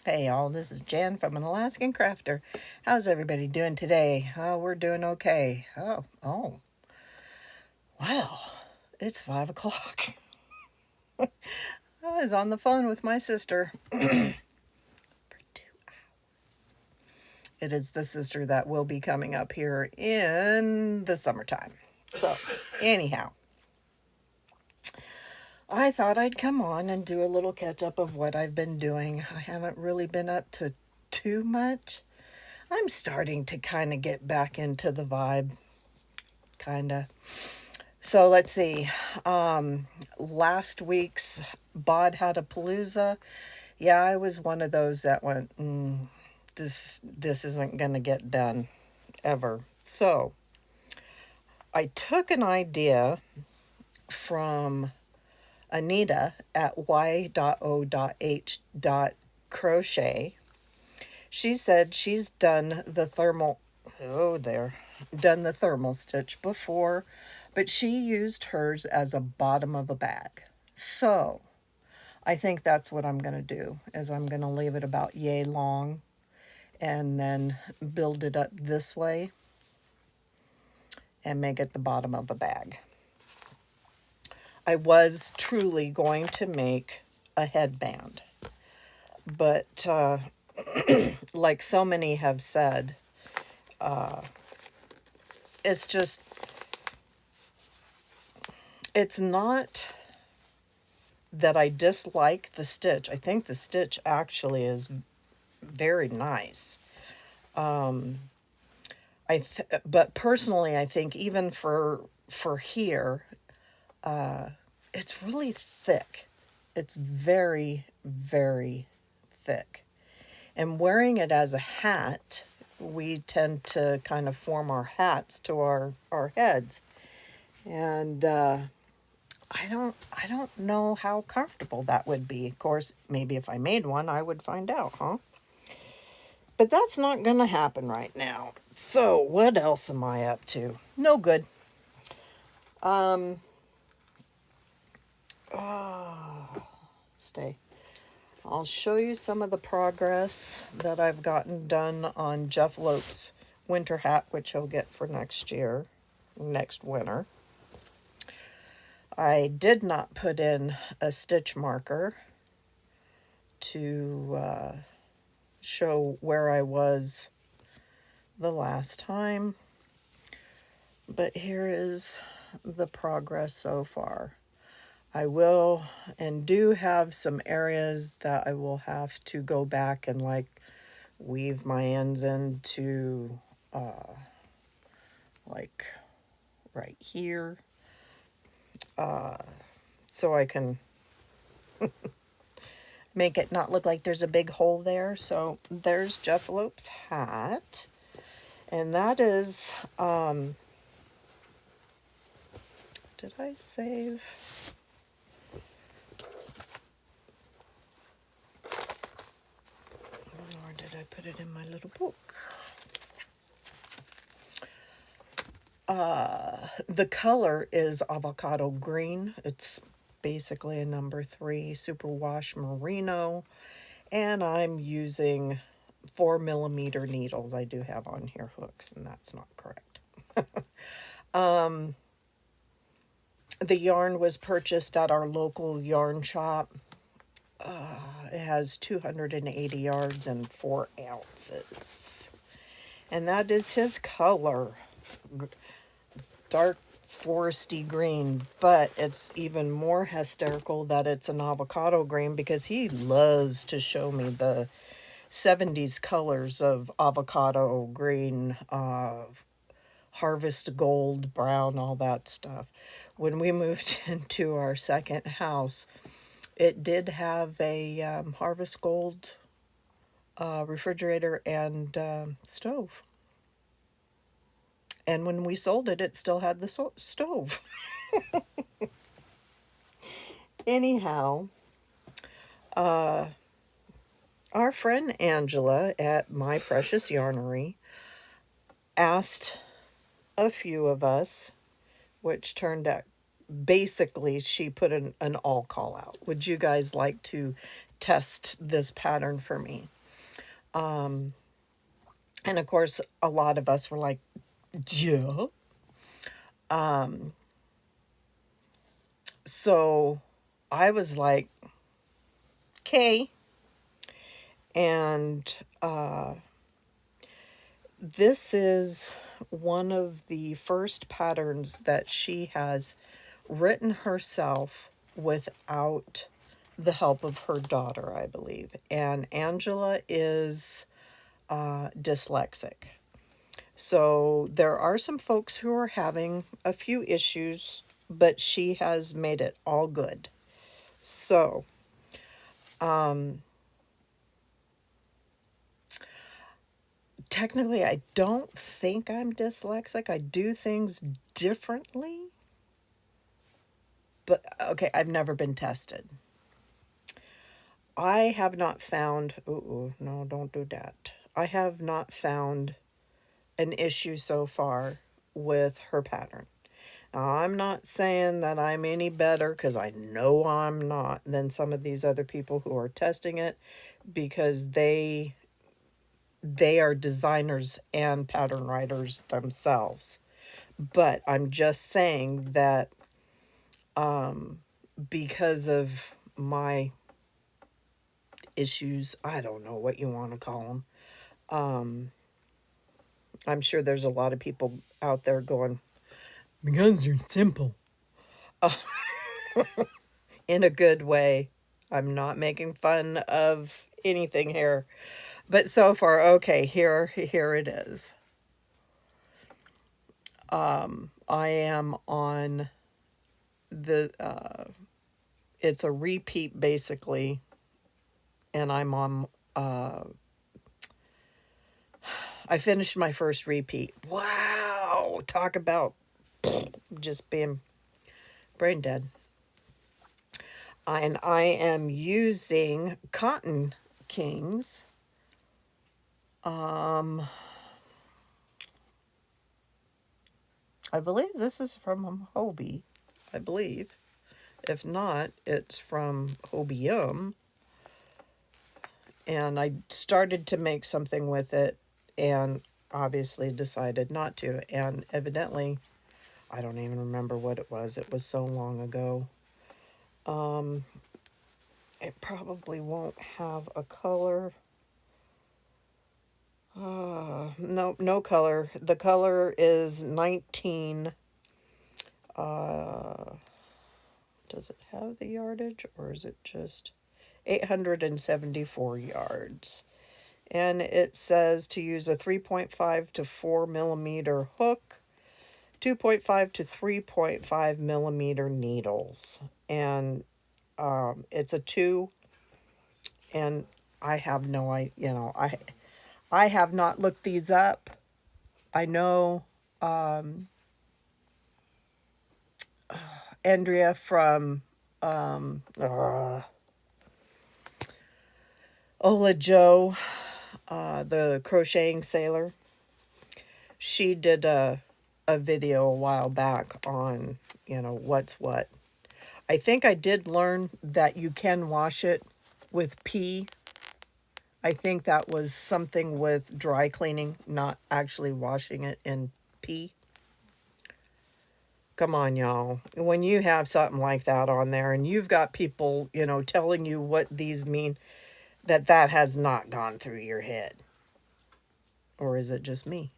Hey all, this is Jan from An Alaskan Crafter. How's everybody doing today? We're doing okay. Wow, it's 5 o'clock. I was on the phone with my sister for 2 hours. It is the sister that will be coming up here in the summertime. So, anyhow, I thought I'd come on and do a little catch up of what I've been doing. I haven't really been up to too much. I'm starting to kind of get back into the vibe, kind of. So let's see. Last week's Bod had a palooza. Yeah, I was one of those that went, this isn't going to get done ever. So I took an idea from Anita at y.o.h.crochet. She said she's done the thermal stitch before, but she used hers as a bottom of a bag. So I think that's what I'm going to do, is I'm going to leave it about yay long and then build it up this way and make it the bottom of a bag. I was truly going to make a headband, but like so many have said, it's not that I dislike the stitch. I think the stitch actually is very nice. But personally, I think even for here, it's really thick. It's very, very thick. And wearing it as a hat, we tend to kind of form our hats to our heads. And I don't know how comfortable that would be. Of course, maybe if I made one, I would find out, huh? But that's not going to happen right now. So, what else am I up to? No good. Stay. I'll show you some of the progress that I've gotten done on Jeff Lope's winter hat, which he'll get for next winter. I did not put in a stitch marker to show where I was the last time, but here is the progress so far. I will and do have some areas that I will have to go back and like weave my ends into like right here, so I can make it not look like there's a big hole there. So there's Jeff Lope's hat, and that is did I save? Or did I put it in my little book? The color is avocado green. It's basically a number 3 superwash merino, and I'm using 4mm needles. I do have on here hooks, and that's not correct. The yarn was purchased at our local yarn shop. It has 280 yards and 4 ounces. And that is his color. Dark foresty green, but it's even more hysterical that it's an avocado green because he loves to show me the 70s colors of avocado green, harvest gold, brown, all that stuff. When we moved into our second house, it did have a harvest gold refrigerator and stove. And when we sold it, it still had the stove. Anyhow, our friend Angela at My Precious Yarnery asked a few of us, which turned out, basically, she put an all call out. Would you guys like to test this pattern for me? And of course, a lot of us were like, yeah. So I was like, okay. And this is one of the first patterns that she has written herself without the help of her daughter, I believe. And Angela is dyslexic. So there are some folks who are having a few issues, but she has made it all good. So, technically, I don't think I'm dyslexic. I do things differently. But, okay, I've never been tested. I have not found, ooh, no, don't do that. I have not found an issue so far with her pattern. Now, I'm not saying that I'm any better, because I know I'm not, than some of these other people who are testing it, because they are designers and pattern writers themselves. But I'm just saying that because of my issues, I don't know what you want to call them. I'm sure there's a lot of people out there going, because you're simple, in a good way. I'm not making fun of anything here. But so far, okay, here it is. I am on the it's a repeat basically, and I'm on I finished my first repeat. Wow, talk about just being brain dead. And I am using Cotton Kings. I believe this is from Hobie. I believe. If not, it's from Hobium. And I started to make something with it and obviously decided not to. And evidently, I don't even remember what it was. It was so long ago. It probably won't have a color. No, no color. The color is 19. Does it have the yardage, or is it just 874 yards? And it says to use a 3.5 to 4 millimeter hook, 2.5 to 3.5 millimeter needles. And it's a 2. And I have no idea, I have not looked these up. I know Andrea from Ola Joe, the crocheting sailor. She did a video a while back on, what's what. I think I did learn that you can wash it with pee. I think that was something with dry cleaning, not actually washing it in pee. Come on, y'all. When you have something like that on there and you've got people, telling you what these mean, that has not gone through your head. Or is it just me?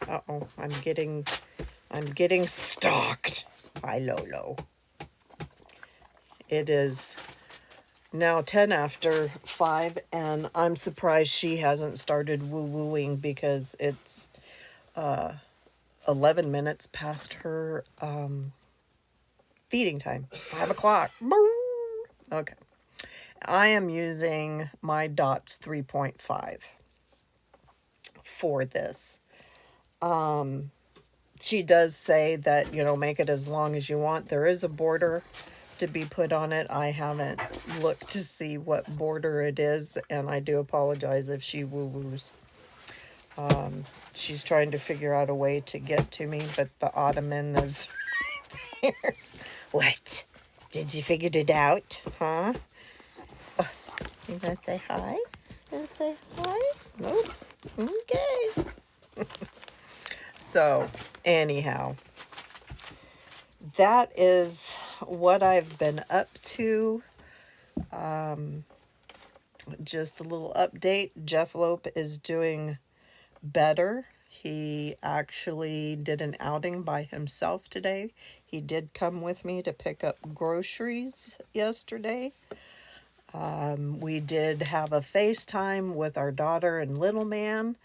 Uh-oh, I'm getting stalked by Lolo. It is now 10 after 5, and I'm surprised she hasn't started woo-wooing, because it's 11 minutes past her feeding time. 5 o'clock. Okay. I am using my Dots 3.5 for this. She does say that, make it as long as you want. There is a border to be put on it. I haven't looked to see what border it is, and I do apologize if she woo-woos. She's trying to figure out a way to get to me, but the ottoman is right there. What? Did you figure it out? Huh? You gonna say hi? and say hi? Nope. Okay. So, anyhow, that is what I've been up to. Just a little update. Jeff Lope is doing better. He actually did an outing by himself today. He did come with me to pick up groceries yesterday. We did have a FaceTime with our daughter and little man.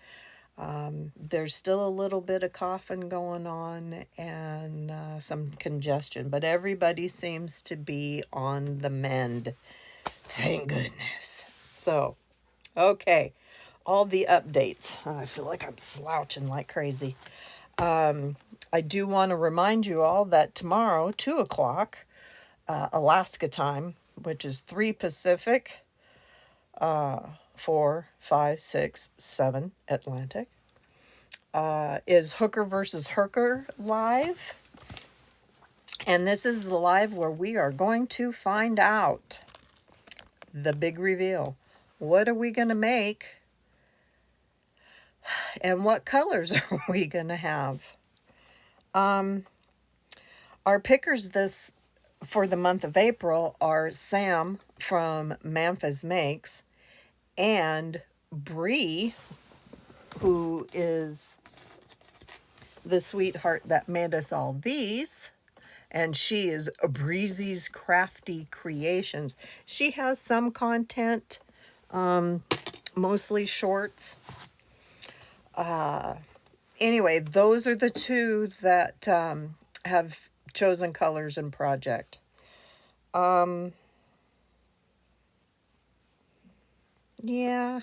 There's still a little bit of coughing going on and some congestion, but everybody seems to be on the mend. Thank goodness. So, okay, all the updates. I feel like I'm slouching like crazy. I do want to remind you all that tomorrow, 2 o'clock, Alaska time, which is 3 Pacific, 4, 5, 6, 7 Atlantic, is Hooker versus Hooker live. And this is the live where we are going to find out the big reveal. What are we going to make? And what colors are we going to have? Our pickers this for the month of April are Sam from Memphis Makes and Bree, who is the sweetheart that made us all these. And she is Breezy's Crafty Creations. She has some content, mostly shorts. Anyway, those are the two that have chosen colors and project. Yeah.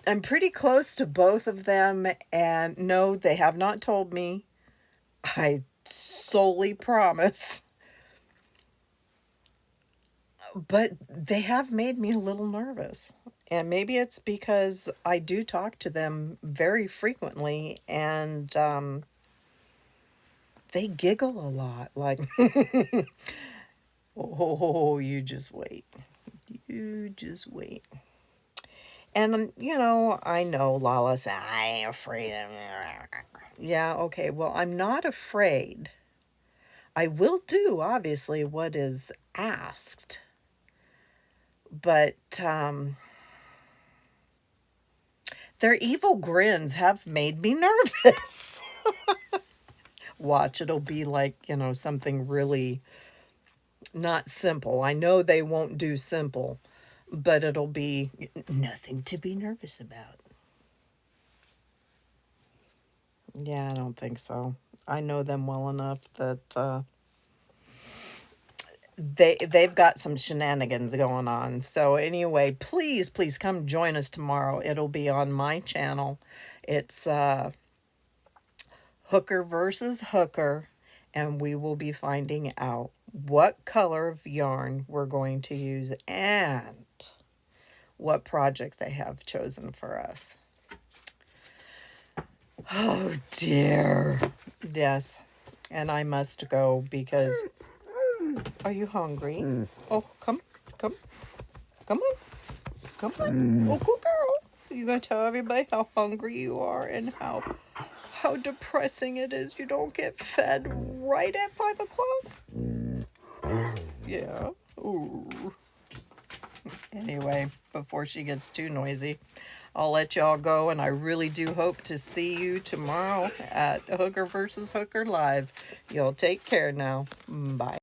I'm pretty close to both of them, and no, they have not told me. I solely promise. But they have made me a little nervous. And maybe it's because I do talk to them very frequently, and they giggle a lot. Like, oh, you just wait. You just wait. And, I know Lala said, I ain't afraid of it. Yeah, okay, well, I'm not afraid. I will do, obviously, what is asked. But their evil grins have made me nervous. Watch, it'll be like, something really not simple. I know they won't do simple, but it'll be nothing to be nervous about. Yeah, I don't think so. I know them well enough that they've got some shenanigans going on. So anyway, please come join us tomorrow. It'll be on my channel. It's Hooker versus Hooker, and we will be finding out what color of yarn we're going to use and what project they have chosen for us. Oh dear. Yes. And I must go because... Are you hungry? Oh, come on. Come on. Oh, good girl. You gonna tell everybody how hungry you are and how depressing it is you don't get fed right at 5 o'clock? Yeah. Ooh. Anyway, before she gets too noisy, I'll let y'all go, and I really do hope to see you tomorrow at Hooker versus Hooker Live. Y'all take care now. Bye.